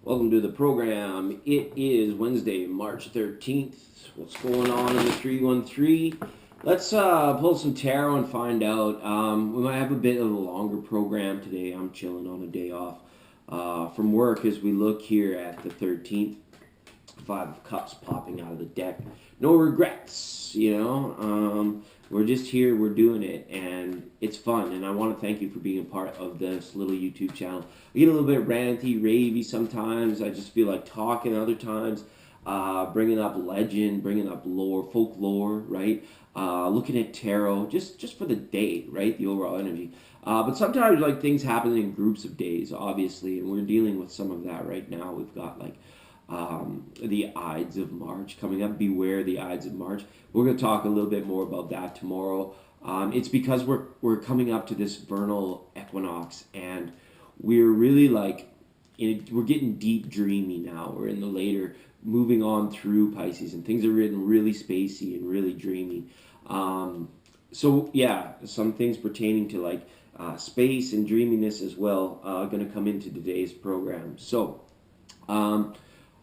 Welcome to the program. It is Wednesday, March 13th. What's going on in the 313? Let's pull some tarot and find out. We might have a bit of a longer program today. I'm chilling on a day off from work as we look here at the 13th. Five of Cups popping out of the deck. No regrets, you know. We're just here, we're doing it, and it's fun. And I want to thank you for being a part of this little YouTube channel. I get a little bit ranty, ravey sometimes. I just feel like talking other times, bringing up legend, bringing up lore, folklore, right? Looking at tarot, just for the day, right? The overall energy. But sometimes like things happen in groups of days, obviously, and we're dealing with some of that right now. We've got like the Ides of March coming up. Beware the Ides of March. We're going to talk a little bit more about that tomorrow. It's because we're coming up to this vernal equinox, and we're really like we're getting deep dreamy now. We're in the later, moving on through Pisces, and things are getting really spacey and really dreamy. So yeah, some things pertaining to like space and dreaminess as well going to come into today's program. So.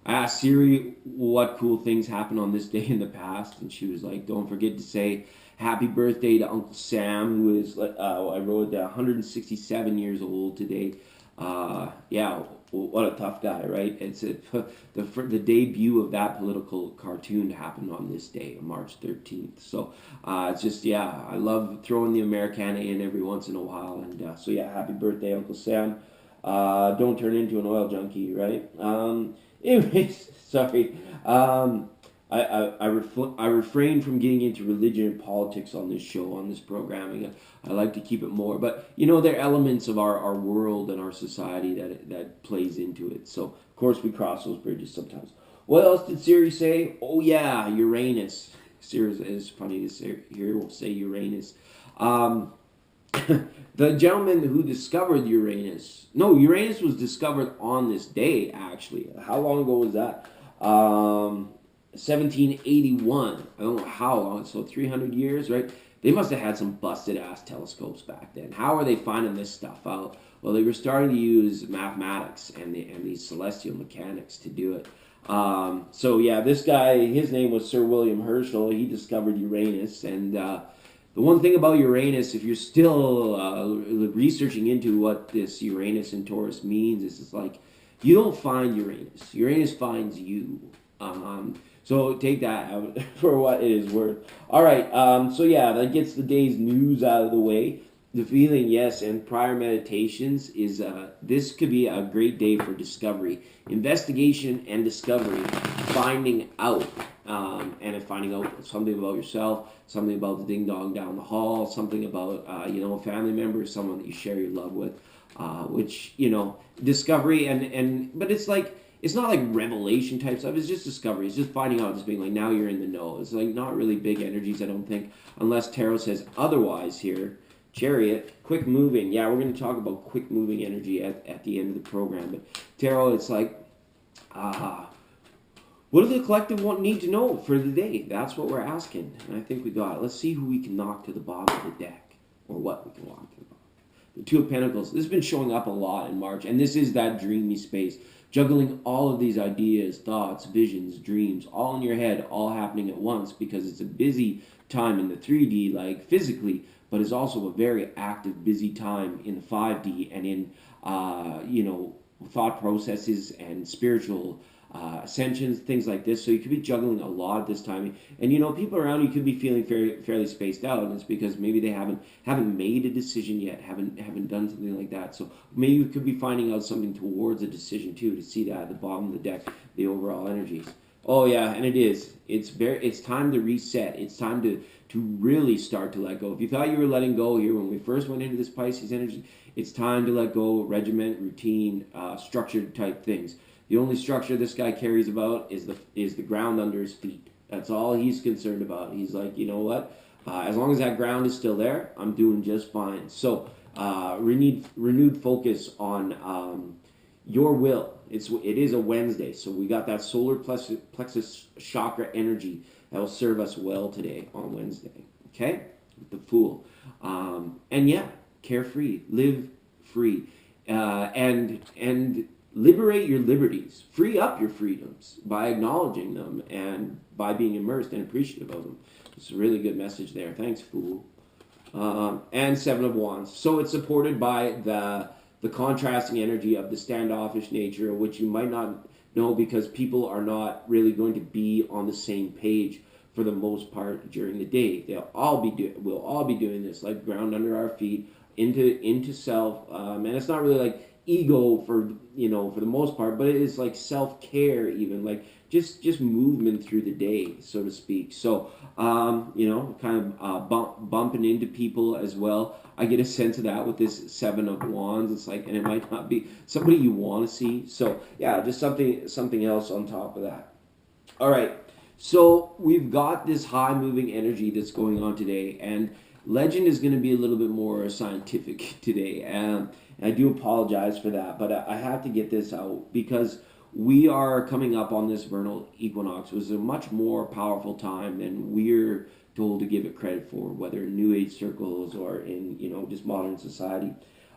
I asked Siri what cool things happened on this day in the past, and she was like, "Don't forget to say happy birthday to Uncle Sam, who is I wrote 167 years old today." Yeah, what a tough guy, right? The debut of that political cartoon happened on this day, March 13th. So it's just yeah, I love throwing the Americana in every once in a while, and so yeah, happy birthday, Uncle Sam. Don't turn into an oil junkie, right? Anyways, sorry. I refrain from getting into religion and politics on this show, on this programming. I like to keep it more, but you know, there are elements of our world and our society that plays into it. So of course we cross those bridges sometimes. What else did Siri say? Oh yeah, Uranus. Siri is funny to hear. We'll say Uranus. Um, the gentleman who discovered Uranus. No, Uranus was discovered on this day, actually. How long ago was that? 1781. I don't know how long, so 300 years, right? They must have had some busted ass telescopes back then. How are they finding this stuff out? Well, they were starting to use mathematics and these celestial mechanics to do it. So yeah, this guy, his name was Sir William Herschel. He discovered Uranus, and the one thing about Uranus, if you're still researching into what this Uranus and Taurus means, is it's like you don't find Uranus. Uranus finds you. So take that out for what it is worth. All right. So yeah, that gets the day's news out of the way. The feeling, yes, and prior meditations is this could be a great day for discovery, investigation, and discovery, finding out, and finding out something about yourself, something about the ding dong down the hall, something about a family member, someone that you share your love with, which discovery and but it's like it's not like revelation type stuff. It's just discovery. It's just finding out. Just being like now you're in the know. It's like not really big energies. I don't think unless tarot says otherwise here. Chariot, quick moving. Yeah, we're going to talk about quick moving energy at the end of the program. But tarot, it's like, what do the collective need to know for the day? That's what we're asking. And I think we got it. Let's see who we can knock to the bottom of the deck. Or what we can knock to the bottom. The Two of Pentacles. This has been showing up a lot in March. And this is that dreamy space. Juggling all of these ideas, thoughts, visions, dreams, all in your head, all happening at once. Because it's a busy time in the 3D, like physically, but is also a very active, busy time in the 5D and in, thought processes and spiritual ascensions, things like this. So you could be juggling a lot at this time, and people around you could be feeling fairly spaced out, and it's because maybe they haven't made a decision yet, haven't done something like that. So maybe you could be finding out something towards a decision too, to see that at the bottom of the deck, the overall energies. Oh yeah, and it is. It's time to reset. It's time to really start to let go. If you thought you were letting go here when we first went into this Pisces energy, it's time to let go. Regiment, routine, structured type things. The only structure this guy cares about is the ground under his feet. That's all he's concerned about. He's like, you know what? As long as that ground is still there, I'm doing just fine. So renewed focus on your will. It is a Wednesday, so we got that solar plexus chakra energy that will serve us well today on Wednesday. Okay, with the Fool, and yeah, carefree, live free, and liberate your liberties, free up your freedoms by acknowledging them and by being immersed and appreciative of them. It's a really good message there. Thanks, Fool. And Seven of Wands. So it's supported by the contrasting energy of the standoffish nature, which you might not know because people are not really going to be on the same page for the most part during the day. We'll all be doing this, like ground under our feet, into self, and it's not really like ego for for the most part, but it is like self care, even like just movement through the day, so to speak. So kind of bumping into people as well. I get a sense of that with this Seven of Wands. It's like, and it might not be somebody you want to see. So yeah, just something else on top of that. All right. So we've got this high moving energy that's going on today, and legend is going to be a little bit more scientific today. And I do apologize for that, but I have to get this out because we are coming up on this vernal equinox, which is a much more powerful time than we're told to give it credit for, whether in New Age circles or in just modern society.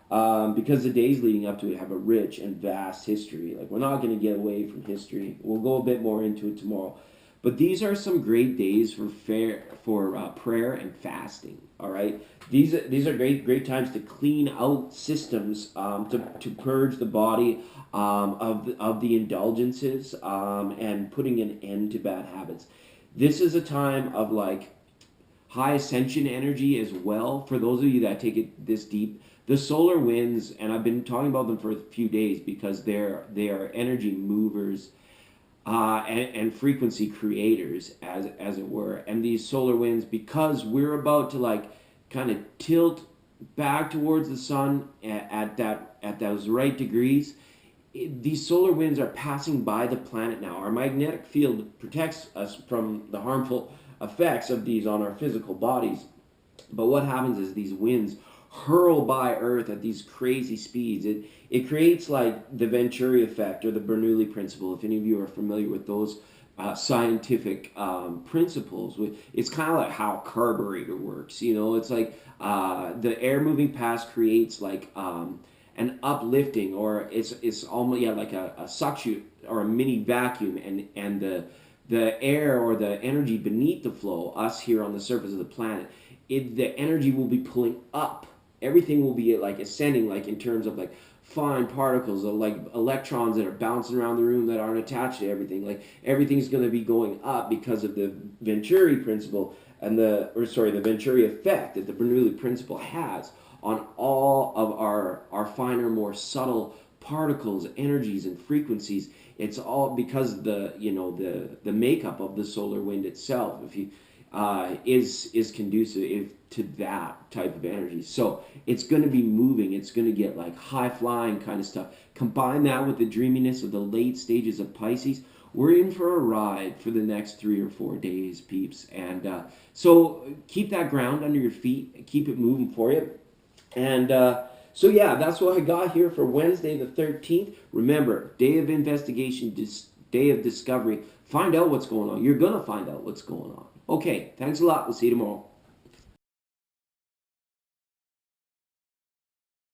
Because the days leading up to it have a rich and vast history. Like, we're not going to get away from history. We'll go a bit more into it tomorrow. But these are some great days for prayer and fasting. All right, these are great times to clean out systems, to purge the body of the indulgences, and putting an end to bad habits. This is a time of like high ascension energy as well. For those of you that take it this deep, the solar winds, and I've been talking about them for a few days because they are energy movers. And frequency creators, as it were. And these solar winds, because we're about to like kind of tilt back towards the sun at those right degrees, these solar winds are passing by the planet now. Our magnetic field protects us from the harmful effects of these on our physical bodies. But what happens is these winds hurl by Earth at these crazy speeds. It creates like the Venturi effect or the Bernoulli principle. If any of you are familiar with those scientific principles, it's kind of like how a carburetor works. It's like the air moving past creates like an uplifting, or it's almost like a suction or a mini vacuum, and the air or the energy beneath the flow, us here on the surface of the planet, the energy will be pulling up. Everything will be like ascending, like in terms of like fine particles, of like electrons that are bouncing around the room that aren't attached to everything. Like everything's going to be going up because of the Venturi principle and the Venturi effect that the Bernoulli principle has on all of our finer, more subtle particles, energies, and frequencies. It's all because the makeup of the solar wind itself, if you is conducive to that type of energy. So it's going to be moving. It's going to get like high flying kind of stuff. Combine that with the dreaminess of the late stages of Pisces. We're in for a ride for the next 3 or 4 days, peeps. And so keep that ground under your feet. Keep it moving for you. And so yeah, that's what I got here for Wednesday the 13th. Remember, day of investigation, day of discovery. Find out what's going on. You're going to find out what's going on. Okay, thanks a lot. We'll see you tomorrow.